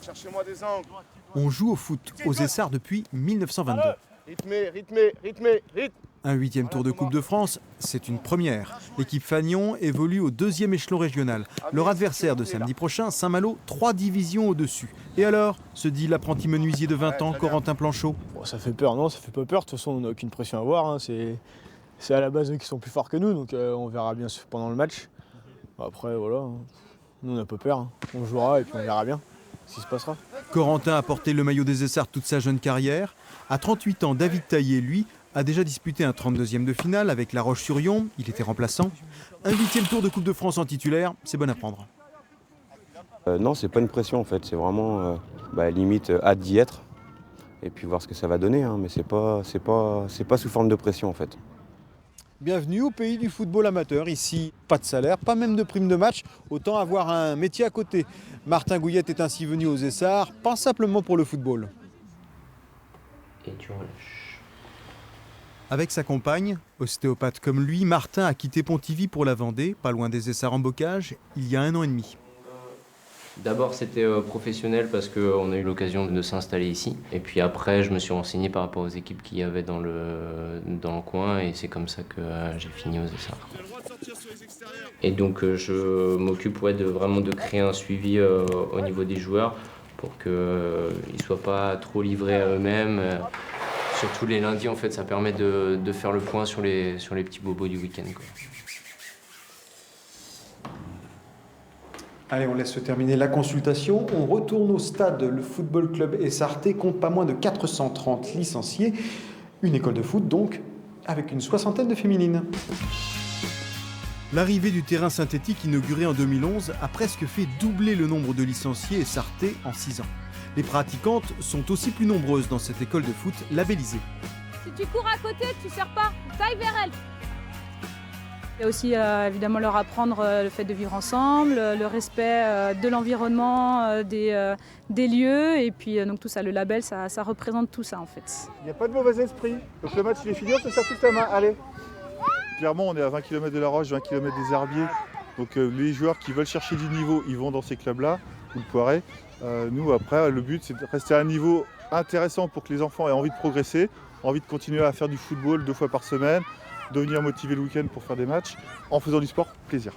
Cherchez-moi des angles. On joue au foot aux Essarts depuis 1922. Rythmé. Un 8e tour de Coupe de France, c'est une première. L'équipe Fagnon évolue au 2e échelon régional. Leur adversaire de samedi prochain, Saint-Malo, 3 divisions au-dessus. Et alors, se dit l'apprenti menuisier de 20 ans, Corentin Planchot. Bon, ça fait peur, non, ça fait pas peur. De toute façon, on n'a aucune pression à avoir. Hein. C'est à la base eux qui sont plus forts que nous, donc on verra bien pendant le match. Après, voilà, hein. Nous on n'a pas peur. Hein. On jouera et puis on verra bien ce qui se passera. Corentin a porté le maillot des Essarts toute sa jeune carrière. À 38 ans, David Taillé, lui, a déjà disputé un 32e de finale avec La Roche-sur-Yon. Il était remplaçant. Un 8e tour de Coupe de France en titulaire, c'est bon à prendre. Non, c'est pas une pression en fait. C'est vraiment limite hâte d'y être et puis voir ce que ça va donner. Hein. Mais c'est pas sous forme de pression en fait. Bienvenue au pays du football amateur. Ici, pas de salaire, pas même de prime de match. Autant avoir un métier à côté. Martin Gouillette est ainsi venu aux Essarts, pas simplement pour le football. Et tu relâches. Avec sa compagne, ostéopathe comme lui, Martin a quitté Pontivy pour la Vendée, pas loin des Essarts en Bocage, il y a 1 an et demi. D'abord, c'était professionnel parce qu'on a eu l'occasion de s'installer ici. Et puis après, je me suis renseigné par rapport aux équipes qu'il y avait dans le coin. Et c'est comme ça que j'ai fini aux Essarts. Et donc, je m'occupe vraiment de créer un suivi au niveau des joueurs pour qu'ils ne soient pas trop livrés à eux-mêmes. Surtout les lundis, en fait, ça permet de faire le point sur les petits bobos du week-end, quoi. Allez, on laisse se terminer la consultation. On retourne au stade. Le football club Essartais compte pas moins de 430 licenciés. Une école de foot donc, avec une 60aine de féminines. L'arrivée du terrain synthétique inauguré en 2011 a presque fait doubler le nombre de licenciés essartais en 6 ans. Les pratiquantes sont aussi plus nombreuses dans cette école de foot labellisée. Si tu cours à côté, tu ne sers pas, taille vers elle. Il y a aussi évidemment leur apprendre le fait de vivre ensemble, le respect de l'environnement, des lieux, et puis donc tout ça, le label, ça représente tout ça en fait. Il n'y a pas de mauvais esprit. Donc le match il est fini, on se sert tous la main. Allez. Clairement, on est à 20 km de la Roche, 20 km des Herbiers. Donc les joueurs qui veulent chercher du niveau, ils vont dans ces clubs-là, ou le Poiret. Nous, après, le but, c'est de rester à un niveau intéressant pour que les enfants aient envie de progresser, envie de continuer à faire du football 2 fois par semaine, de venir motiver le week-end pour faire des matchs, en faisant du sport, plaisir.